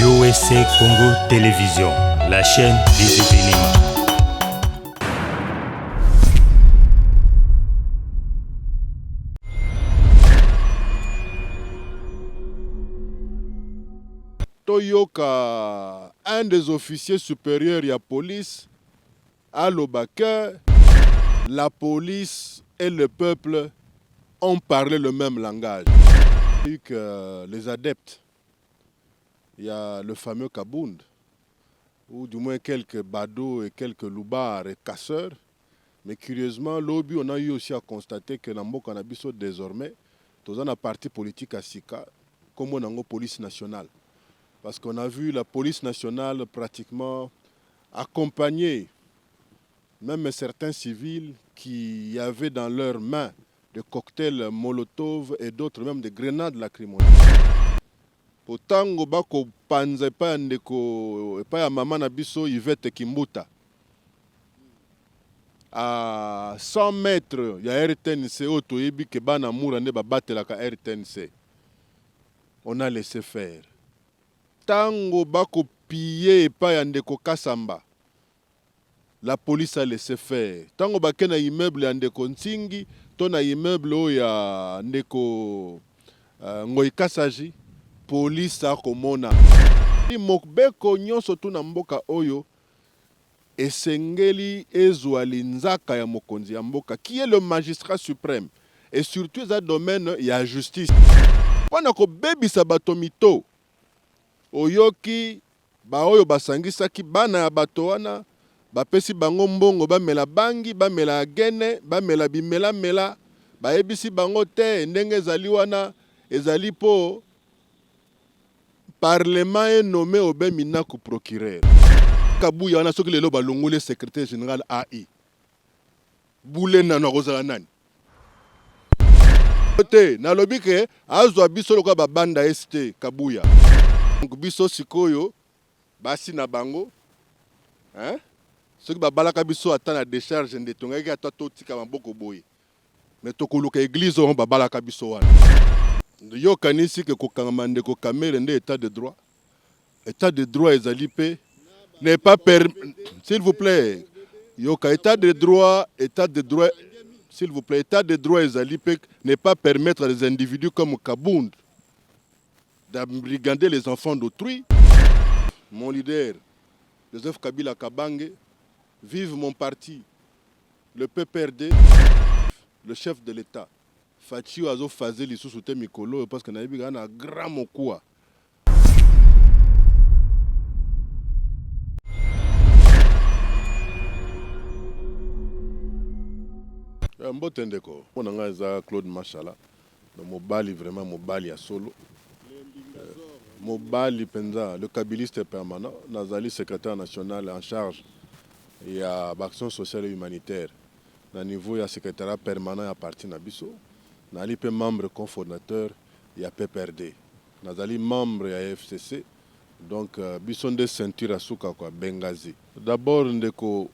USA Congo Télévision, la chaîne des événements. Toyoka, un des officiers supérieurs de la police, à l'Obaka, la police et le peuple ont parlé le même langage. Et que les adeptes, il y a le fameux Kabound, ou du moins quelques badauds et quelques loubards et casseurs. Mais curieusement, l'OBI, on a eu aussi à constater que dans le Canabiso, désormais, dans un parti politique à Sika, comme on a une police nationale. Parce qu'on a vu la police nationale pratiquement accompagner même certains civils qui avaient dans leurs mains des cocktails Molotov et d'autres même des grenades lacrymogènes. Potango bako panza epai ndeko epai ya mama na biso Yvette Kimbuta. À 100 mètres ya RTNC otoyebi ke bana mura nde babatelaka RTNC. On a laissé faire. Tango bako piller epai ya ndeko Kasamba. La police a laissé faire. Tango bake na immeuble ya ndeko Ntingi, to na immeuble ya ndeko Ngoy Kasaji, police a komona. Mokbeko nyonso tu na mboka oyo esengeli ezwa linzaka ya mokonzi ya mboka, qui est le magistrat suprême, et surtout dans le domaine ya justice. Pona ko bebisa bato mito, oyoki ba oyo basangisaki bana ya bato wana, bapesi bango mbongo bamela bangi, bamela gene, bamela bimela mela, bayebisi bango te ndenge ezali wana, ezali po parlement est nommé Obé Minaku procureur. Kabuya wana soki lelo balongole secrétaire général AI. Boule na kozala nani. Te na lobi ke azwa biso loka babanda ST Kabuya. Donc biso sikoyo basi na bango, hein? Soki babalaka biso ata na décharge ndetongaki ata totika maboko boye. Mais tokoluka église on babalaka biso wana. Yo kanisi ke kokangama ndeko Kamere nde état de droit. État de droit ezali pe n'est pas permis. S'il vous plaît. Yoka état de droit, s'il vous plaît, état de droit ezali pe n'est pas permettre à des individus comme Kabound d'embrigander les enfants d'autrui. Mon leader, Joseph Kabila Kabange, vive mon parti, le PPRD, le chef de l'État. Fachi Azo Fazeli sous Mikolo parce que Naïbi a un grand mokoua. Mbotendeko, on a Claude Machala, Mobali vraiment Mobali à solo. Mobali Penza, le kabiliste permanent, Nazali secrétaire national en charge et à l'action sociale et humanitaire. Au niveau du secrétariat permanent à partir Nabiso, Nali pe membre cofondateur et à PPRD. Nazali membre à FCC, donc bison de ceinture à Souka quoi, Benghazi. D'abord ndeko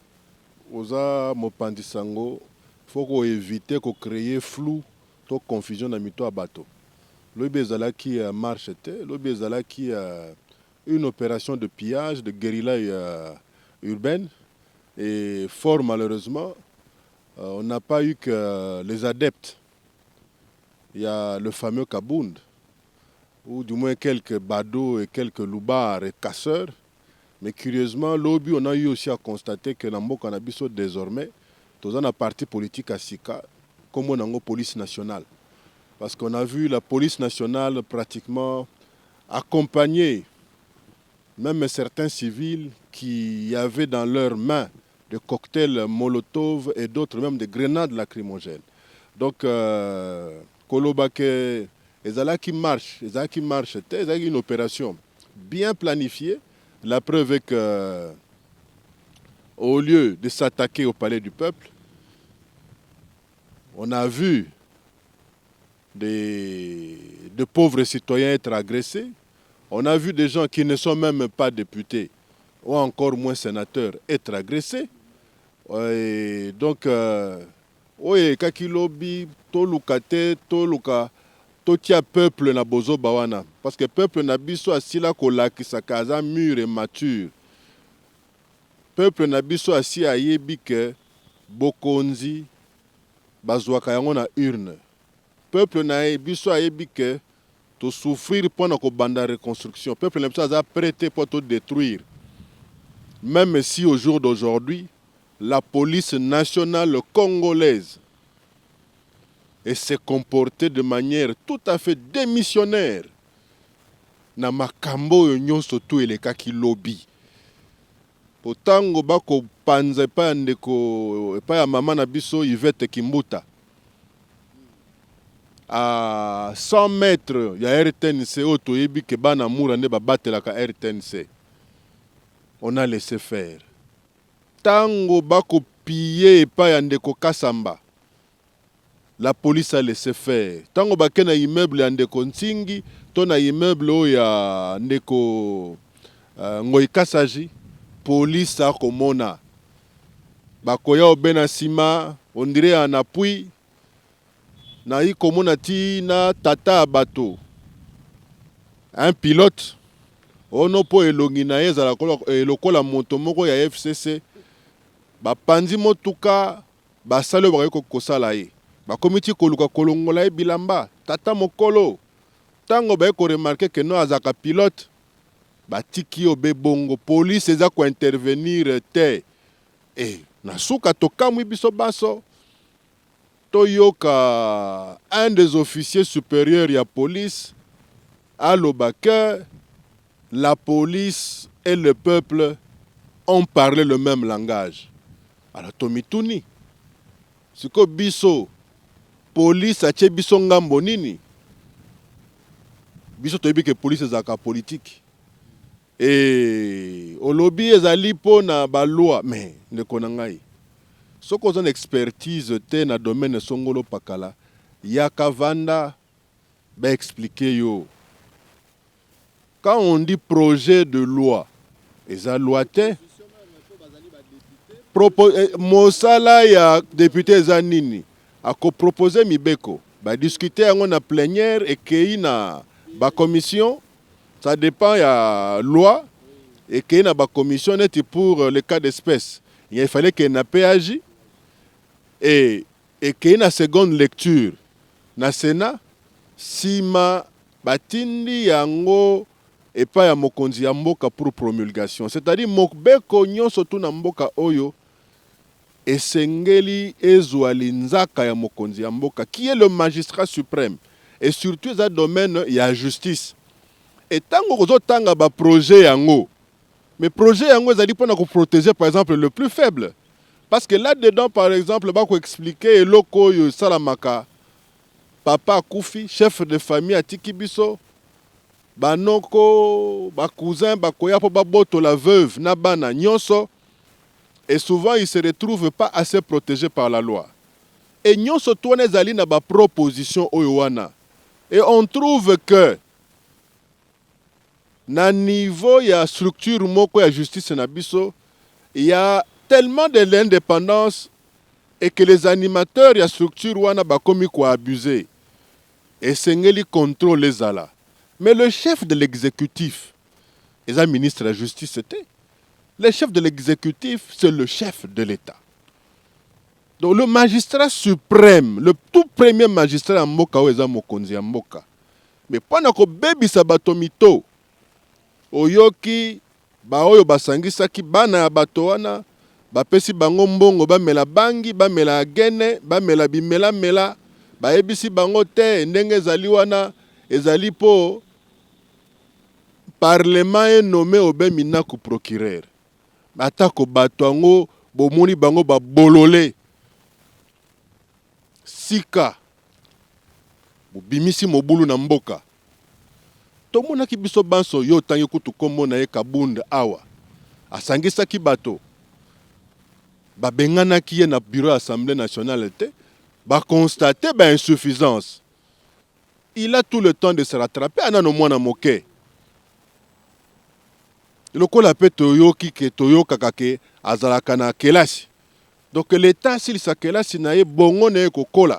oza mopandisango, faut éviter de créer flou, to confusion na mito abato. Lobi ezala qui marche était, lobi ezala qui une opération de pillage, de guérilla urbaine, et fort malheureusement, on n'a pas eu que les adeptes. Il y a le fameux Kabound, ou du moins quelques badauds et quelques loubards et casseurs. Mais curieusement, l'OBI, on a eu aussi à constater que dans le Canabiso, désormais, dans un parti politique à Sika, comme on a une police nationale. Parce qu'on a vu la police nationale pratiquement accompagner même certains civils qui avaient dans leurs mains des cocktails Molotov et d'autres même des grenades lacrymogènes. Donc, Kolobake, ezala qui marche, c'est une opération bien planifiée. La preuve est que, au lieu de s'attaquer au palais du peuple, on a vu de pauvres citoyens être agressés. On a vu des gens qui ne sont même pas députés ou encore moins sénateurs être agressés. Et donc, oye kakilobi toluka te toluka totia peuple na bozo bawana parce que peuple na biso asila kolakisa kaza mûr et mature. Peuple na biso asi ayebi ke bokonzi bazwaka yango na urne. Peuple na biso ayebi ke to souffrir pendant ko banda reconstruction. Peuple na biso aza prêté pour tout détruire. Même si au jour d'aujourd'hui, la police nationale congolaise s'est comportée de manière tout à fait démissionnaire na makambo nyonso tu elekaki lobby. Potango bako panza pa ndeko pa ya mama na biso Yvette Kimbuta. À 100 mètres, il y a RTNC auto yebi ke bana mura ne ba batelaka RTNC. On a laissé faire. Tango bako piller pa ya ndeko Kasamba. La police a laissé faire. Tango bakena immeuble ya ndeko Ntingi, to na immeuble o ya ndeko Ngoyi Kasaji, police a komona. Bakoya obena sima, on dirait en appui. Na yi komona ti na tata abato. Un pilote. Ono po elongi na ye zala lokola moto moko ya FCC. Bapandi motuka basale bakoko kosala ye. Bakomiti koluka kolongola ye bilamba. Tata mokolo. Tango ba ko remarquer que no azaka pilote. Batiki obe bongo police eza ko intervenir te. Na suka tokamwi biso baso. Toyoka un des officiers supérieurs de la police à l'Obaké, la police et le peuple ont parlé le même langage. Alors Tomituni, ce que biso police a tché biso ngambo nini, biso toyebi que police ezaka politique. Et au lobby ezali po na ba loi mais ne konangai. Ce qu'on a une expertise dans le domaine Songolo Pakala, Yaka Vanda va expliquer yo. Quand on dit projet de loi, et ça loi te, Mosala ya député Zanini, a proposé Mibeko, va discuter en la plénière et qu'il na ba commission, ça dépend ya loi et qu'il na ba commission net pour le cas d'espèce. Il fallait qu'il y ait un PAJ. Et qu'il y ait une seconde lecture na Sénat, sima batindi yango et pas ya mokonzi ya mboka pour promulgation. C'est-à-dire mokbeko nyonso tu na mboka oyo esengeli ezwali nzaka ya mokonzi ya mboka qui est le magistrat suprême et surtout dans le domaine ya justice. Et tango kozo tanga ba projet yango. Mais projet yango ezali pona ko protéger par exemple le plus faible. Parce que là-dedans, par exemple, il faut expliquer loko yo salamaka. Papa Koufi, chef de famille à Tikibiso, banoko, ba cousin, ba koya po ba boto la veuve, nabana, nyonso. Et souvent, ils ne se retrouvent pas assez protégés par la loi. Et nyonso tourne zali na ba proposition oyowana. Et on trouve que na niveau ya structure moko ya justice na biso, il y a tellement de l'indépendance et que les animateurs de la structure wana bakomi ko abusé et sengeli contrôle les ala. Mais le chef de l'exécutif, et un ministre de la justice c'était, le chef de l'exécutif c'est le chef de l'État. Donc le magistrat suprême, le tout premier magistrat en Mboka ou eza mokonzi en Mboka. Mais pendant que baby sabatomito, oyoki ba oyo basangisaki bana ya bato wana bapesi bango mbongo bamela bangi bamela gene bamela bimela mela bayebisi bango te ndenge ezali wana ezali po parlement est nommé obe minaku procureur batako bato yango bomoni bango babolole sika bimisi mobulu na mboka tomonaki biso banso yo tangi kutu kombo na ye Kabunda awa asangisaki bato babenganaki ye na bureau Assemblée nationale te ba constater ba insuffisance. Il a tout le temps de se rattraper anano mwana moke. Lokola pe toyoki ke toyoka kake azalaka na kelasi. Donc l'état s'il sa kelasi na ye bongo na ye kokola.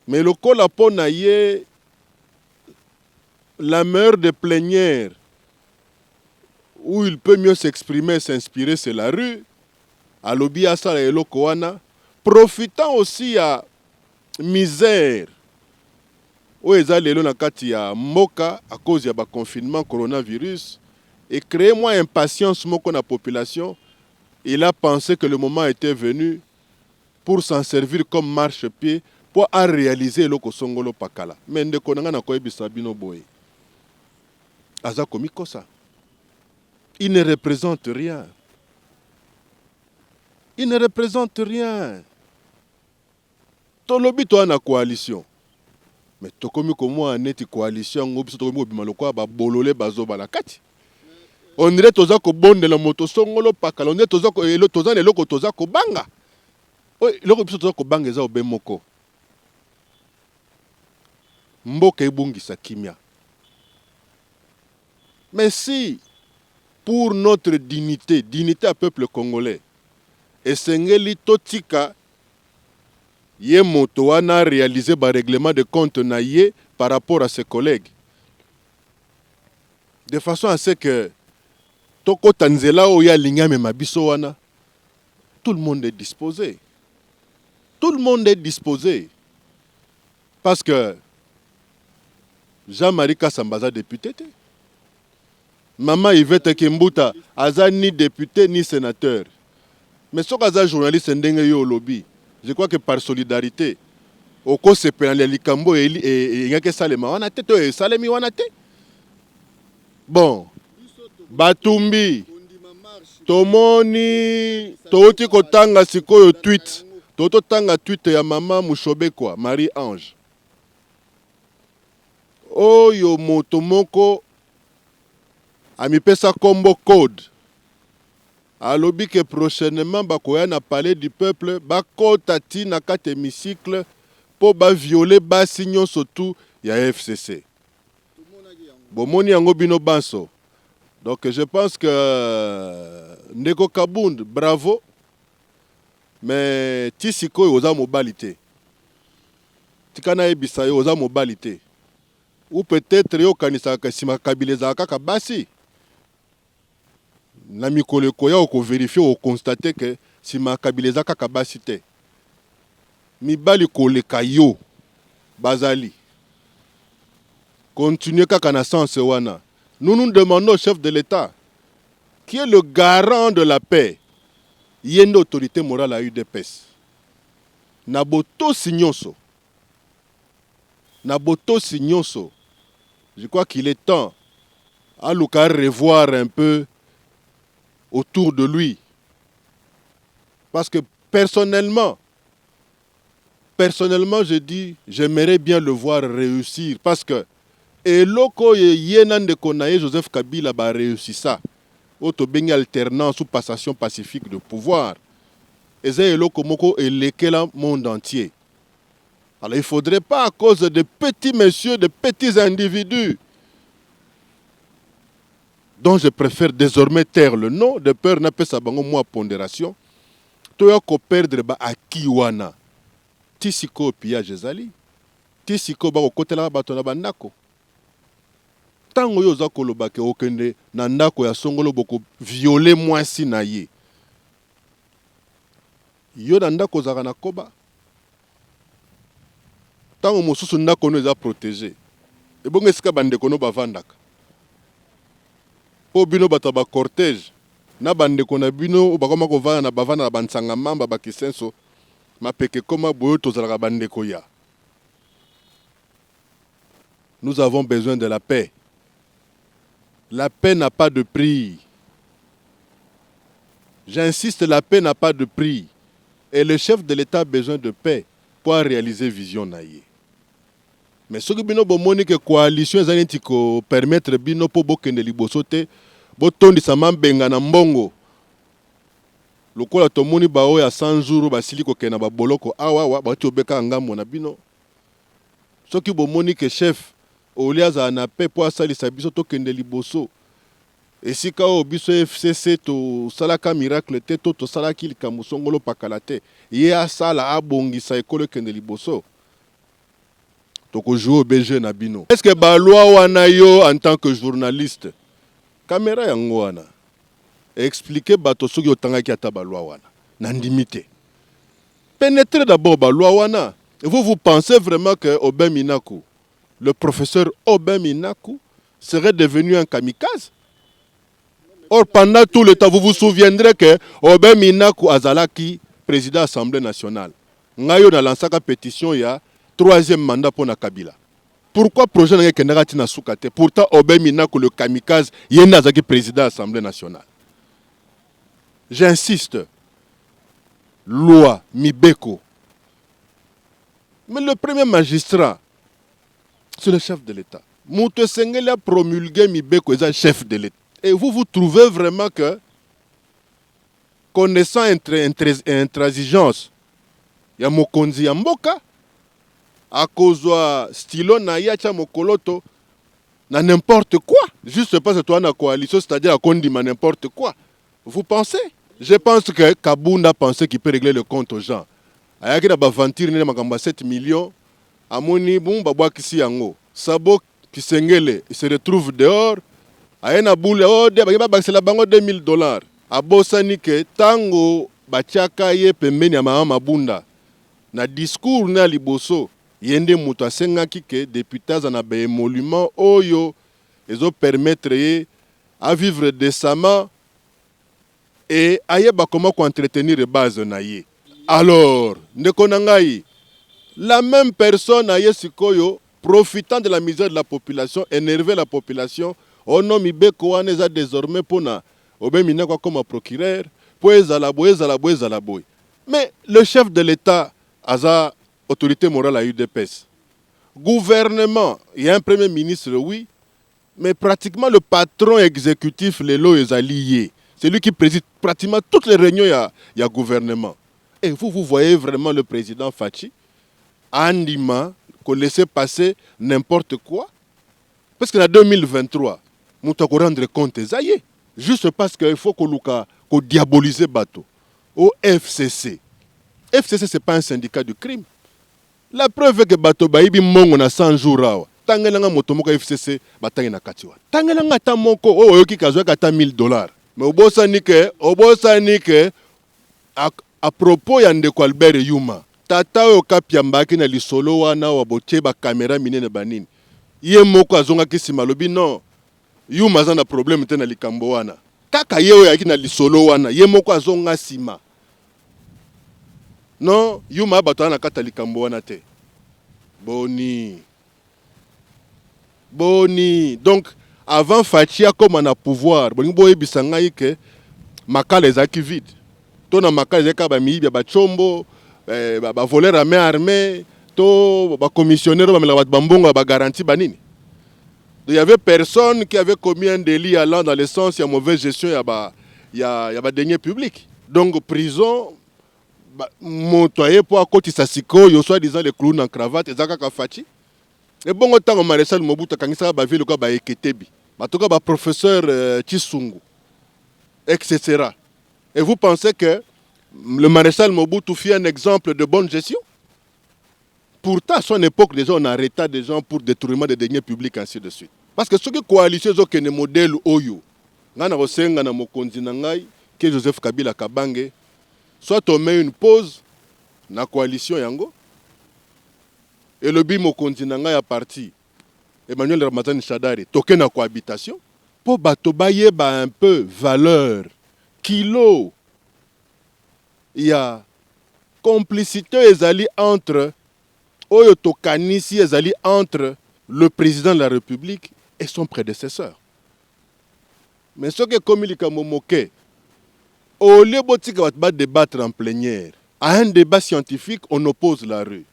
Mais lokola po na ye la meilleure des plénières où il peut mieux s'exprimer et s'inspirer, c'est la rue. À l'obi asala eloko wana, profitant aussi à misère. Où eza lelo na kati ya mboka à cause ya ba confinement coronavirus et créer moins impatience moko na population. Il a pensé que le moment était venu pour s'en servir comme marche-pied pour à réaliser eloko songolo pakala. Mais ndeko nanga na koyebisa bino boye. Aza komiko ça. Il ne représente rien. Il ne représente rien. Tolobi to na coalition. Mais tokomi komo aneti coalition ngobiso tokomi obima lokwa ba bolole bazo balakati. On dirait toza ko bonde la moto songolo pakala. On dirait toza ko elo toza ne loko toza ko banga. Oy loko biso toza ko banga eza obemoko. Mboka ebungisa kimia. Mais si pour notre dignité, dignité à peuple congolais, et sengeli totika ye moto wana réalisé par règlement de compte na ye par rapport à ses collègues. De façon à ce que toko tanzela o ya lingame mabiso wana, tout le monde est disposé. Tout le monde est disposé. Parce que Jean-Marie Kassambaza député. Maman Yvette Kimbuta, aza ni député ni sénateur. Mais ce que journaliste ndenge yo lobby, je crois que par solidarité, au cause c'est pénal likambo et y a que salema wana te to salemi wana te. Bon, Batumbi, tomoni toti kotanga sikoyo tweet, toto tanga tweet ya maman Mushobekwa, Marie-Ange. Oyo moto moko amipesa kombo code. Alobi que prochainement bakoya na palais du peuple bakota ti na kati hémicycle po ba violer ba signon surtout ya FCC. Bomoni yango bino banso. Donc je pense que Ndeko Kabund, bravo. Mais ti sikoyo oza mobilité. Tikana ebisa yo oza mobilité. Ou peut-être yo kanisa ka sima kabileza kaka basi. Na mikolo koya oko vérifier ou constater que si ma kabileza kaka basi te. Mibali koleka yo bazali. Continuez kaka na sens wana. Nous demandons au chef de l'État qui est le garant de la paix. Il y a une autorité morale à UDPS. Naboto Signonso. Naboto Signonso. Je crois qu'il est temps à Luka revoir un peu autour de lui. Parce que personnellement, je dis, j'aimerais bien le voir réussir. Parce que, et loko yenande konaye Joseph Kabila ba réussi ça. Auto bengi alternance ou passation pacifique de pouvoir. Et c'est loko moko et lequel monde entier. Alors il ne faudrait pas à cause de petits messieurs, de petits individus, dont je préfère désormais taire le nom, de peur n'a pas sa bango moi pondération. Toi ko perdre ba akiwana. Tisiko pillage ezali. Tisiko ba ko kotela ba tona bandako. Tango yo za koloba ke okende na ndako ya songolo boko violer mwasi na ye. Yo na ndako zaka na koba. Tango mosusu ndako no eza protégé. E bongo esika bandeko no bavandaka. Po bino bato ba cortège na bandeko na bino bakoma kovana na bavana na bansanga mamba bakisenso mapeke koma boyo tozalaka bandeko ya. Nous avons besoin de la paix. La paix n'a pas de prix. J'insiste, la paix n'a pas de prix. Et le chef de l'État a besoin de paix pour réaliser vision naïe. Mais ce que bino bomoni que coalition ezali ko permettre bino po bokende liboso te botondi sama benga na mbongo. Lokola tomoni ba o ya 100 jours basili ko kena ba boloko awa ba tobeka ngambo na bino. Ce qui bomoni que chef oliaza na paix po asalisa biso to kende liboso. Et si kao biso FCC to salaka miracle te to salaki likambo songolo pakala te. Ye asala abongisa ekolo kende liboso. toko jouer au BG Nabino. Est-ce que ba loi wana yo en tant que journaliste caméra yango wana expliquer bato soki otangaki ata ba loi wana nandimité. Pénétrez d'abord ba loi wana. Et vous pensez vraiment que Aubin Minaku, le professeur Aubin Minaku, serait devenu un kamikaze? Or, pendant tout le temps, vous vous souviendrez que Aubin Minaku Azalaki, président de l'Assemblée nationale, Ngayo a lancé une pétition il y a 3e mandat pour Kabila. Pourquoi le projet n'a pas été soukate? Pourtant, Aubin Minaku, le kamikaze, il est le président de l'Assemblée nationale. J'insiste. Loi, Mibeko. Mais le premier magistrat, c'est le chef de l'État. Moutou Sengele a promulgué Mibeko, il est chef de l'État. Et vous trouvez vraiment que, connaissant intransigence, il y a Mokonzi Yamboka, à cause de stylo na yacha mokoloto, na n'importe quoi. Juste parce que toi, on a coalition, c'est-à-dire qu'on dit n'importe quoi. Vous pensez? Je pense que Kabounda pensait qu'il peut régler le compte aux gens. Ayaki na baventure ne makamba 7 millions, amoni bon babwa kisi yango. Sabo Kisengele, il se retrouve dehors. Ayena boule oh de ba c'est la bango $2000. Abosani ke tango bachaka ye pembeni ya mama Mabunda. Na discours na liboso yende muto asengaki ke députés na ba émolument oyo ezo permettre ye à vivre décemment et ayeba comment entretenir les bases na ye. Alors, ndeko nangai, la même personne aye sikoyo profitant de la misère de la population, énerver la population, on nomme Mibeko wana désormais pona Aubin Minaku comme procureur, pour ezalaboy. Mais le chef de l'État a autorité morale à UDPS. Gouvernement, il y a un premier ministre, oui, mais pratiquement le patron exécutif, Lelo Ezalié. C'est lui qui préside pratiquement toutes les réunions, il y a gouvernement. Et vous voyez vraiment le président Fachi, Andima, qu'on laissait passer n'importe quoi. Parce qu'en 2023, nous devons rendre compte, ça y est. Juste parce qu'il faut qu'on diabolise bateau. Au FCC. FCC, ce n'est pas un syndicat de crime. La preuve est que bateau Baïbi Mongo na 100 jours. Tangelanga motomoka FCC, batangi na katiwa. Tangelanga tamoko, oh, yoki kazwa kata $1000. Mais obosa nike, à propos ya ndeko Albert Yuma, tata oyo kapiambaki na lisolo wana wabotie ba caméra minene banini. Ye moko azonga kisima lobi non. Yuma aza na problème te na likambo wana. Kaka ye oyo yaki na lisolo wana, ye moko azonga sima. Non, Yuma abato na kata likambo wana te. Boni. Donc avant Fatia comme on a pouvoir, bolingo boye bisangai ke makala ezaki vide. Tona makala ezaka ba miibi ba chombo, ba voleur à main armée, to ba commissionnaire ba mela ba mbongo ba garantie banini. Il y avait personne qui avait commis un délit allant dans le sens de mauvaise gestion il y a deniers publics. Donc prison montoyer pour à côté sasiko yo soit disant les clowns en cravate ezaka ka Fachi. Et bon autant au maréchal Mobutu kangisa ba ville ko ba Eketebi. Batoka ba professeur Chisungu etc. Et vous pensez que le maréchal Mobutu fit un exemple de bonne gestion? Pourtant, à son époque, déjà, on arrêtait des gens pour détournement des deniers publics, ainsi de suite. Parce que ceux qui coalisent, ils ont un modèle Oyo. Ngana Rosenga na Mokonzi Nangai, que Joseph Kabila Kabange, soit on met une pause dans la coalition Yango, et le bi Mokonzi Nangai a parti. Emmanuel Ramazani Chadari, toqué na cohabitation, pour batobaye un peu valeur, kilo. Il y a complicité ezali entre Oyo Tokanisi ezali entre le président de la République et son prédécesseur. Mais ce que comme il est moqué, au lieu de débattre en plénière, à un débat scientifique, on oppose la rue.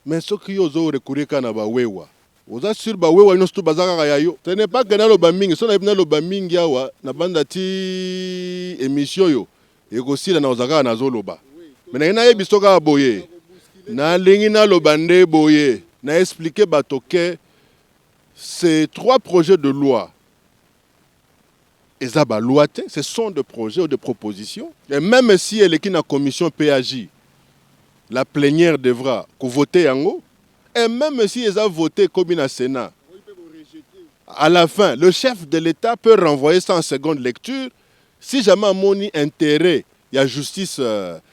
Mais ce qui est recourir à Wewa, vous assure que Wewa n'est pas yayo. Ce n'est pas que dans le Baming, ce n'est pas le Baming yawa, na bandati émission yo, et aussi la nauzaka na zoloba. Mais na yebi soka aboye. Na lingina lo bande boye na expliqué batoke ces 3 projets de loi ezaba loi te, ce sont des projets ou des propositions et même si elle est dans la commission PAJ la plénière devra voter yango Et même si ils ont voté comme un Sénat, à la fin, le chef de l'État peut renvoyer ça en seconde lecture si jamais mon intérêt, il y a justice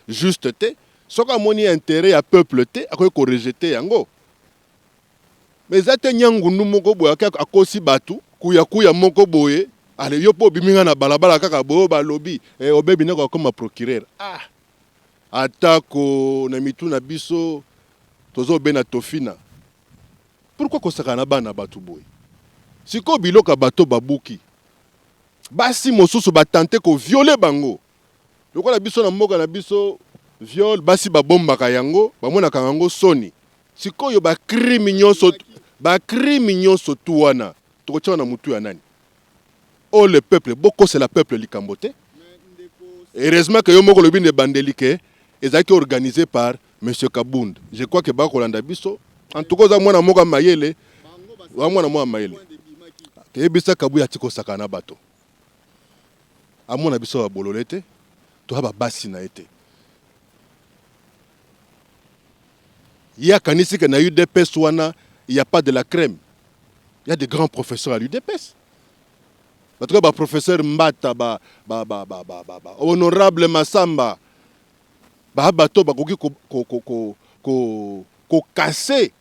justeté, si mon intérêt, il y a peupleté, il faut rejeter yango. Mais ça te nyangu moko boya à kosi batu, kuya moko boye, allez yo po biminga na balabala kaka boyo ba lobby et obebi ne comme procureur. Ah. Atako na mitu na biso tozo bena tofina. Pourquoi kosaka na bana batu boye? Siko biloka bato babuki. Basi mosusu batante ko violer bango. Lokola biso na mboka na biso viol basi babombaka yango, bamonaka yango soni. Siko yo ba crime nyonso tu wana. Tokotia na mutu ya nani? Oh le peuple, boko c'est la peuple likambote. Heureusement que yo moko lobi ne bandelike ezaki organisé par monsieur Kabound. Je crois que bakolanda biso. En tout cas mwana moka mayele, wa mwana mwa mayele. Kebisa Kabuya tiko sakana bato. Amona biso ba bololete, to ba basi na été. Ya kanisi que na UDPS wana, il y a pas de la crème. Il y a des grands professeurs à l'UDPS. En tout cas, ba professeur Mbata, honorable Massamba, bato bakoki ko casser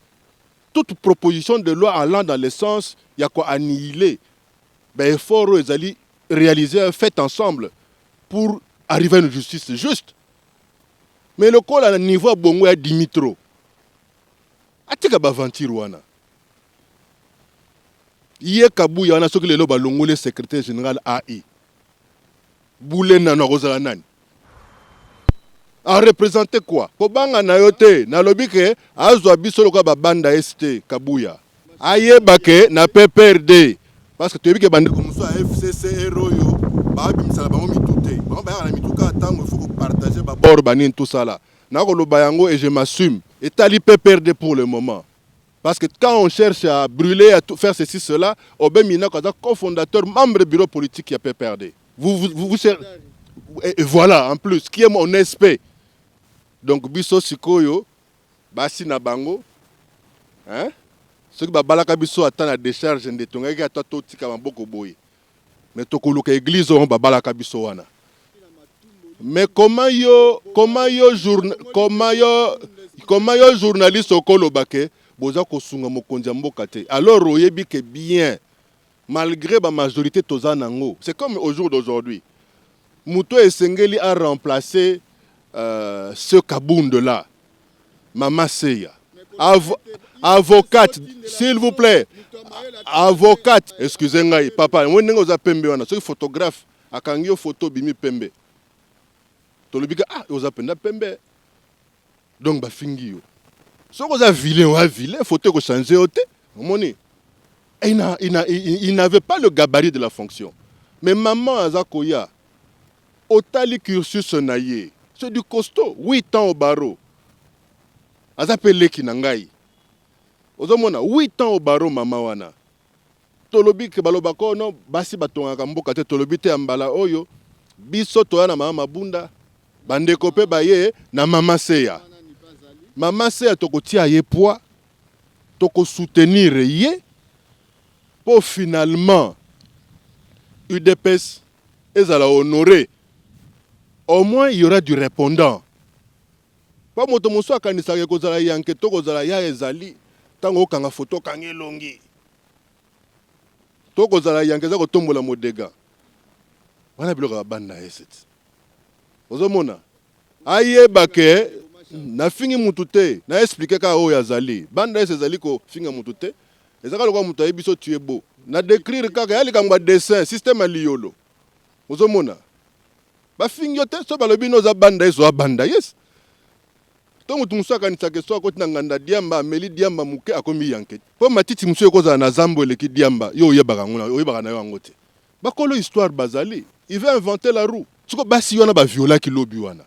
toute proposition de loi allant dans le sens, il y a quoi annihiler. Ben, effort ils réaliser un fait ensemble pour arriver à une justice juste. Mais le col à niveau bongo ya Dimitro. Atika baventure wana. Iye Kabuya wana soki lelo balongole secrétaire général AI. Boule na kozala nani. A représenter quoi? Kobanga na yote na lobike azwa biso loka babanda ST Kabuya. Ayebake na PPRD parce que tu que bande comme ça FCC Royo ba bimsala bango mitute. Ba ba na mituka tango il faut partager ba bord banin tout ça là. Na ko loba yango et je m'assume. Et tali PPRD pour le moment. Parce que quand on cherche à brûler, à tout faire ceci, cela, Obemina est cofondateur, membre du bureau politique qui a PPRD. Vous et voilà, en plus, qui est mon SP. Donc, Bisso Sikoyo, Bassi Nabango, hein? Ce qui balaka Bisso attend la décharge de ton gars, toi, tout tika maboko boy. Mais tokoluka église, on balaka Bisso wana. Mais comment yo journaliste au Kolobake? Alors, oyebi que bien, malgré la majorité tozanango, c'est comme au jour d'aujourd'hui. Mouto Esengeli a remplacé ce Kabound là, Mama Seya. Avocate, s'il vous plaît. Avocate, excusez-moi, papa, on est aux pembe wana, ce photographe, a kangio photo bimi pembe. Tolobika ah, aux apenda pembe. Donc ba fingi yo. Si vous avez vilain, il faut changer. Il n'avait pas le gabarit de la fonction. Mais maman Azakoya, Otali cursus naïe, c'est du costaud, 8 ans au barreau. Azapele Kinangai. Ozomona, 8 ans au barreau, maman wana. Tolobi ke balobako no, basi batonga kamboka te tolobi te ambala oyo, biso toya na mama bunda, bande kope baye na mama seya. Maman c'est toko tia ye poids, toko soutenir ye, pour finalement UDPS ezala honoré. Au moins il y aura du répondant. Pas moto moso akanisa ke kozala yanke toko zala ya ezali, tango kanga photo kange longi. Toko zala yanke za ko tombola modega. Wana biloko banda eset. Ozomona. Aye bake na fingi mutute na expliquer ka o yazali banda ezali ko finga mutute ezaka lokwa mutu ayebiso tu es beau na décrire kaka yali kangwa dessin système liolo ozomona ba fingi yote so balobi no za banda ezo banda yes to mutu musaka nitsake so akoti na nganda diamba ameli diamba muke akomi yanke po matiti musu ekoza na zambo eleki diamba yo yebaka ngona oyebaka na yo ngote bakolo histoire bazali il veut inventer la roue siko basi yona ba viola ki lobi wana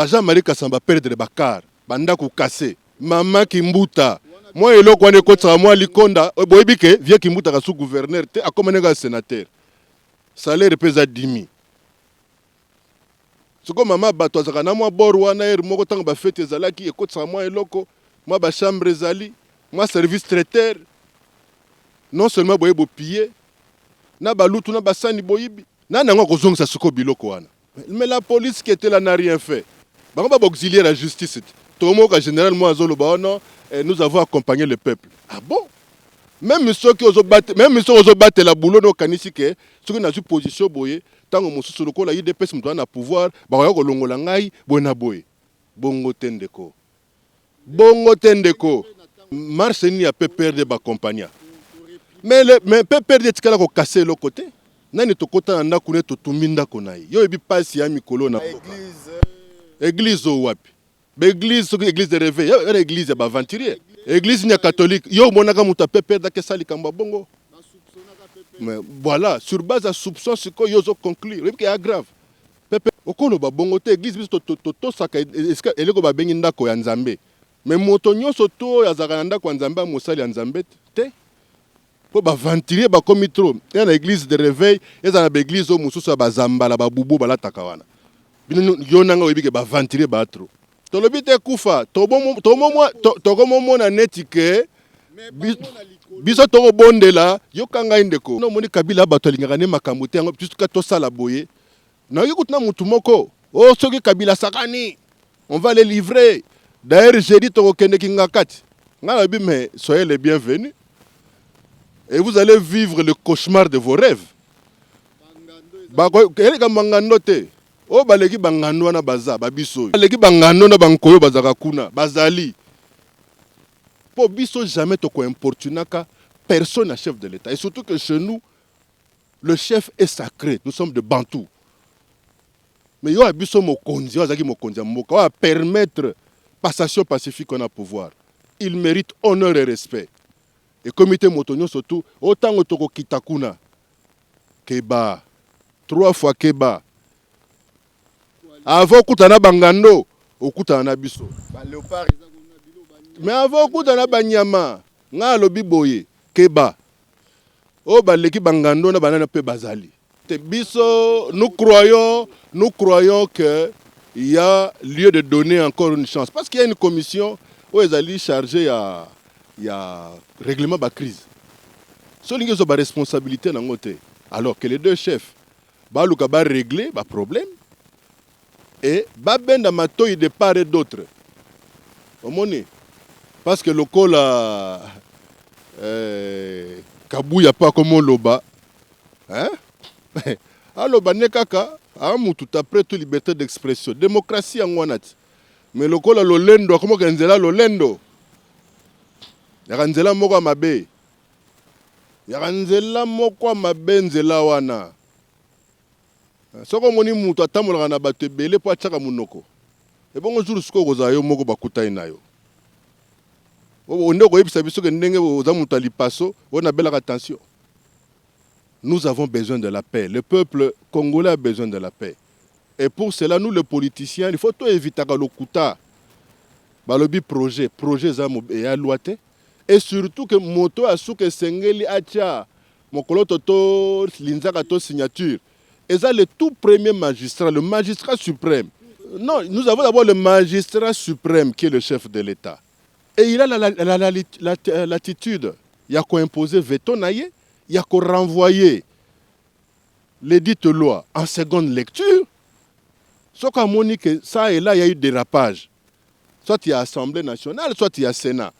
Jean-Marie Kassamba perdre bakar, banda kukase, mama Kimbuta. Moi eloko wane kotsa moi likonda, boyebike vie Kimbuta ka sous gouverneur te akomeneka sénateur. Salaire pesa 10 000. Soko mama bato azaka na moi bor wana moko tanga ba fete ezalaki ekotsa moi eloko moi ba chambre ezali, moi service traiteur. Non seulement boye bo piller, na balutu na basani boyibi. Na nango kozongisa suko biloko wana. Mais la police qui était là n'a rien fait. Bango ba auxilier la justice. Tomo ka général moi azolo ba non, nous avons accompagné le peuple. Ah bon? Même ceux qui osent battre la boulot no kanisi ke, ceux qui na su position boye, tango mosusu lokola IDPS mtu na pouvoir, ba ko longola ngai bona boye. Bongo tendeko. Bongo tendeko. Marche ni a peu perdre ba compagnia. Mais peut perdre tikala ko casser le côté. Nani to kota na kune to tuminda konai. Yo ebi pasi ya mikolo na église o wapi. Église église de réveil, église ba aventurier. Église nia catholique. Yo monaka muta peut perdre ke sali kamba bongo. Mais voilà, sur base à soupçon ce que yo zo conclure, et que grave. Pepe okolo ba bongo te église biso to saka eska eleko ba bengi ndako ya Nzambe. Mais moto nyonso to ya zaka ndako ya Nzambe mosali ya Nzambe te. Po ba ventilier ba komi trop. Ya na église de réveil, ya na ba église o mususu ba zambala ba bubu ba lataka wana. Bino yo nanga oyebike ba ventilier ba trop. To lobi te kufa, to komo na netike biso to bondela yo kanga indeko. No moni Kabila bato lingaka ne makambo te yango puisque to sala boye. Na yekutna mutu moko, oh soki Kabila sakani. On va les livrer. D'ailleurs, j'ai dit to kende kingakati. Nga bi mais soyez les bienvenus. Et vous allez vivre le cauchemar de vos rêves. Bako eleka mangando te. O baleki bangando wana baza babiso. Baleki bangando na bankoyo bazaka kuna bazali. Po biso jamais to ko importunaka personne à chef de l'État. Et surtout que chez nous le chef est sacré. Nous sommes de Bantous. Mais yo abiso mokonzi, azaki mokonzi mboka va permettre passation pacifique on a pouvoir. Il mérite honneur et respect. Et comité motonyo surtout autant otoko kitakuna keba 3 fois keba avant kutana bangando okutana na biso mais avant kutana banyama nga lobi boye keba o baleki bangando na banana pe bazali te biso nous croyons que il y a lieu de donner encore une chance parce qu'il y a une commission où ils allaient charger il y a règlement de crise. Ce qui est la responsabilité dans côté. Alors que les deux chefs, ba régler le problème et ba benda matoyi de part et d'autre. Parce que le col a Kabouya pas comme loba. Hein? Alors banekaka amutu après toute liberté d'expression, démocratie en wanat. Mais le col a lolendo comment kenzela lolendo. Yakanzela moko mabe. Yakanzela moko mabe nzela wana. Soko moni mutu atamolaka na bato ebele po atchaka munoko. E bongo jour siko koza yo moko bakutai na yo. Ondeko yebisa biso ke ndenge oza mutu alipaso, ona belaka attention. Nous avons besoin de la paix. Le peuple congolais a besoin de la paix. Et pour cela, nous les politiciens, il faut tout éviter à l'okuta. Balobi projet zamo et alouate. Et surtout que moto a souke sengeli acha mokolo toto linzaka to signature. Et ça le tout premier magistrat, le magistrat suprême. Non, nous avons d'abord le magistrat suprême qui est le chef de l'État. Et il a l'attitude, il y a qu'à imposer veto naïe, il y a qu'à renvoyer les dites lois en seconde lecture. Sauf qu'à Monique, ça et là, il y a eu dérapage. Soit il y a Assemblée nationale, soit il y a Sénat.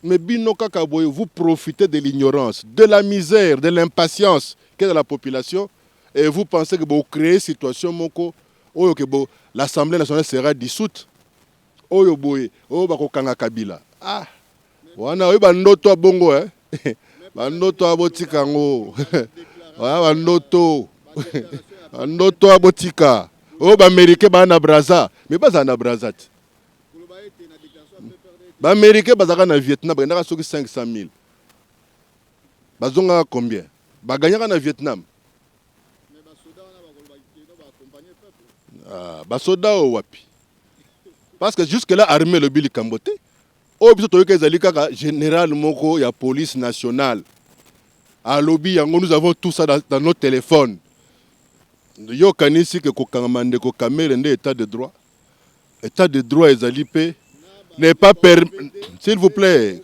Mais Bino Kakaboy, vous profitez de l'ignorance, de la misère, de l'impatience qu'est dans la population et vous pensez que vous créez une situation moko, que l'Assemblée nationale sera dissoute. Oyo boy, bako kanga Kabila. Ah, wana oyo bandoto bongo bandoto abotika ngo. Wa bandoto. Bandoto abotika. O ba Américain ba na Braza, mais pas na Braza. Ba Américain bazaka na Vietnam, ba ndaka soki 500 000. Bazonga combien? Ba gagner na Vietnam. Ah, ba soda o wapi? Parce que jusque-là, armée le Billy Kambote, au biso toyoka ezali kaka général moko ya police nationale. À lobby, nous avons tout ça dans nos téléphones. Yo kanisi ke kokamande ko kamere nde état de droit. État de droit ezali pe n'est pas permis. S'il vous plaît,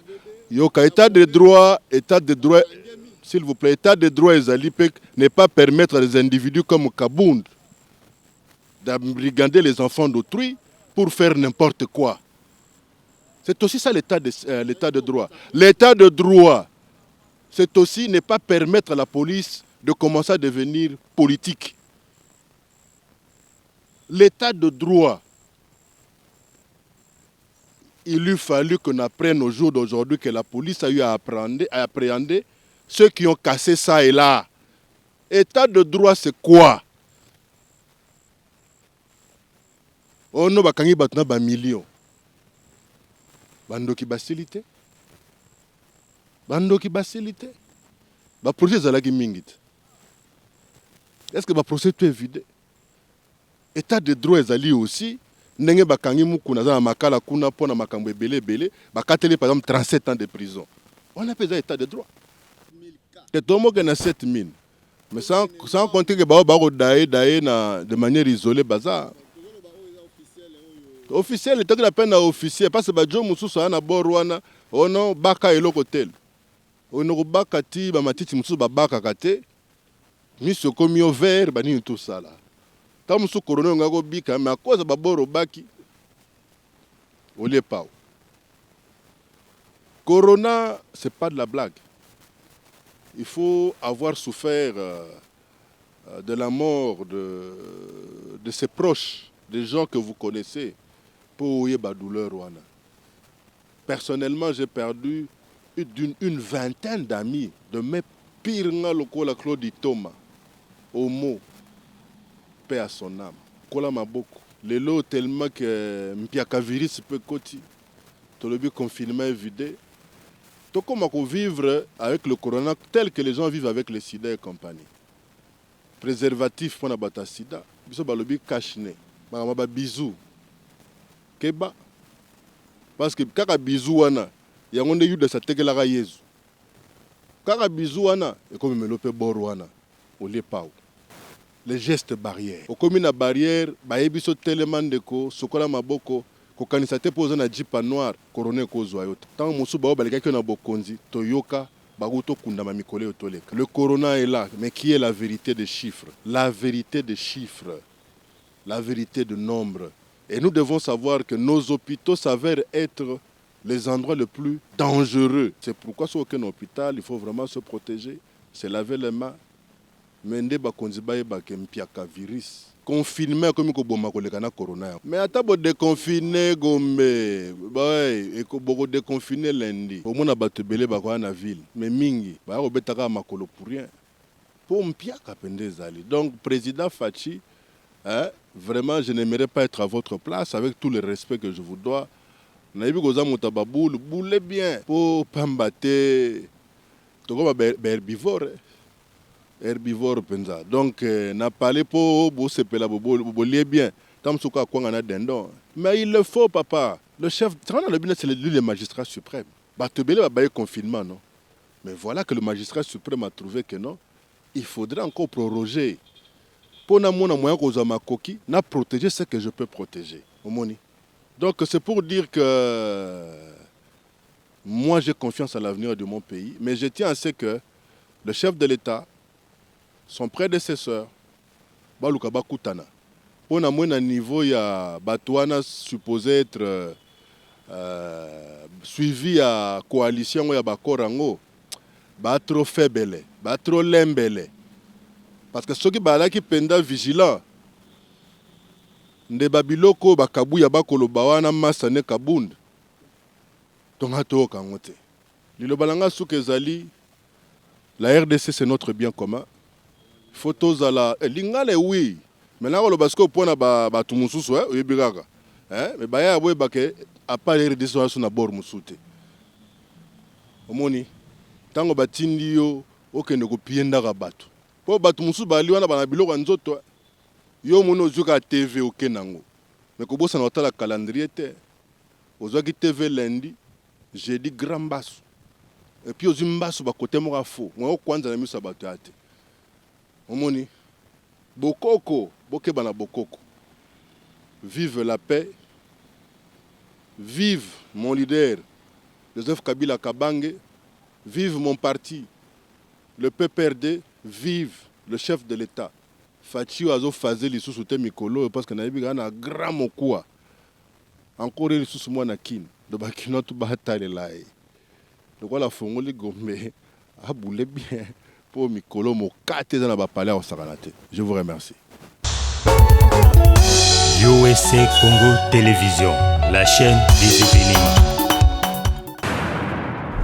yoka état de droit, s'il vous plaît, état de droit ezalipek n'est pas permettre à des individus comme Kabound d'embrigander les enfants d'autrui pour faire n'importe quoi. C'est aussi ça l'état de droit. L'état de droit, c'est aussi ne pas permettre à la police de commencer à devenir politique. L'état de droit, il eût fallu qu'on apprenne au jour d'aujourd'hui que la police a eu à appréhender ceux qui ont cassé ça et là. État de droit, c'est quoi? On a bakangi batna ba millions. Bando qui basilité. Bando qui basilité. Ba projet zalaki mingit. Est-ce que ba procès tout est vidé? État de droit ezali aussi. Ndenge bakangi mukuna za makala kuna pona makambo ebele bakateli par exemple 37 ans de prison. On appelle ça état de droit. Que tout le monde a 7000. Mais sans compter que baro daé de manière isolée bazar. Officiel, il y a peine officiel parce que Badjo Moussou a borwana ono baka eloko tel. Ono baka ti ba matiti Moussou ba baka kate. Mi soko mi au vert bani tout ça là. Tant Moussou coroner ngako bika mais à cause ba boro baki. Olé pao. Corona, c'est pas de la blague. Il faut avoir souffert de la mort de ses proches, des gens que vous connaissez. Pour la douleur. Personnellement, j'ai perdu une vingtaine d'amis, de mes pires lokola Claude Thomas, Homo, paix à son âme. Kola Maboko. Les lots tellement que Mpiaka virus peut côté. Tout le confinement est vidé. Tout comme on vivre avec le corona tel que les gens vivent avec le sida et compagnie. Préservatif pour la sida. Biso balobi kashne. Ba bisous. Keba. Parce que kaka bisou wana yangonde yu de sa tegelaka Yesu. Kaka bisou wana et comme melope boro wana ole pao. Les gestes barrières. Au comme na barrière ba yebiso tellement deko sokola maboko ko kanisa te poza na jipa noir coroner ko zoyota. Tant musu ba balika ke na bokonzi toyoka baguto kundama mikole otoleka. Le corona est là, mais qui est la vérité des chiffres? La vérité des chiffres. La vérité de nombre. Et nous devons savoir que nos hôpitaux s'avèrent être les endroits les plus dangereux. C'est pourquoi sur aucun hôpital, il faut vraiment se protéger, se laver les mains. Mende bakonziba e bakempiaka virus. Confinement comme ko boma ko lekana corona. Mais atabo déconfiné gombe. Boy, et ko boko déconfiné lundi. Au mona batebele bakwa na ville. Mais mingi, ba ko betaka makolo pour rien. Pour mpiaka pendezali. Donc président Fachi, hein, vraiment, je n'aimerais pas être à votre place avec tout le respect que je vous dois. Naïbi goza mutababoul, boulez bien pour pambate. Toko ba herbivore. Herbivore penza. Donc n'a parlé pour bosepela bobolé bien. Tam souka kwanga na dendon. Mais il le faut papa. Le chef c'est lui le magistrat suprême. Batebele va bailler confinement non. Mais voilà que le magistrat suprême a trouvé que non, il faudrait encore proroger. Pour na protéger ce que je peux protéger. Donc c'est pour dire que moi j'ai confiance à l'avenir de mon pays, mais je tiens à ce que le chef de l'État, son prédécesseur, Baluka Bakutana, pour un niveau, il y a Batouana supposé être suivi à coalition, il y a Bakorango, trop faible, trop lembele. Parce que ceux qui sont penda vigilants, nde babiloko bakabuya bakolo bawana masane kabund. Tonga to kangote. Lilo balanga soukezali, la RDC c'est notre bien commun. Photos à la lingale oui. Mais là le basko pona ba tumususu oyebikaka. Mais baya boye bake a pas les RDC sur na bord musute. Omoni tango batindi yo okende ko pienda ka batu. Po batu musu bali wana bana biloko nzoto yo mono zuka TV okenango mais ko bossa na otala calendrier te ozwaki TV lundi jeudi grand basu et puis ozimbasu ba côté moko fo mo kwanza na miso bato ate omoni bokoko bokeba na bokoko vive la paix vive mon leader, Joseph Kabila Kabange, vive mon parti, le PPRD, vive le chef de l'État. Fachi Azo Faze lisusu te mikolo parce que nayebi na grand mokoua. Encore lisusu mwana kin. De bakino tu batale lai. Donc la fongoli gombe a boulé bien pour mikolo mo kate na ba palais au sakanate. Je vous remercie. USA Congo Télévision, la chaîne des événements.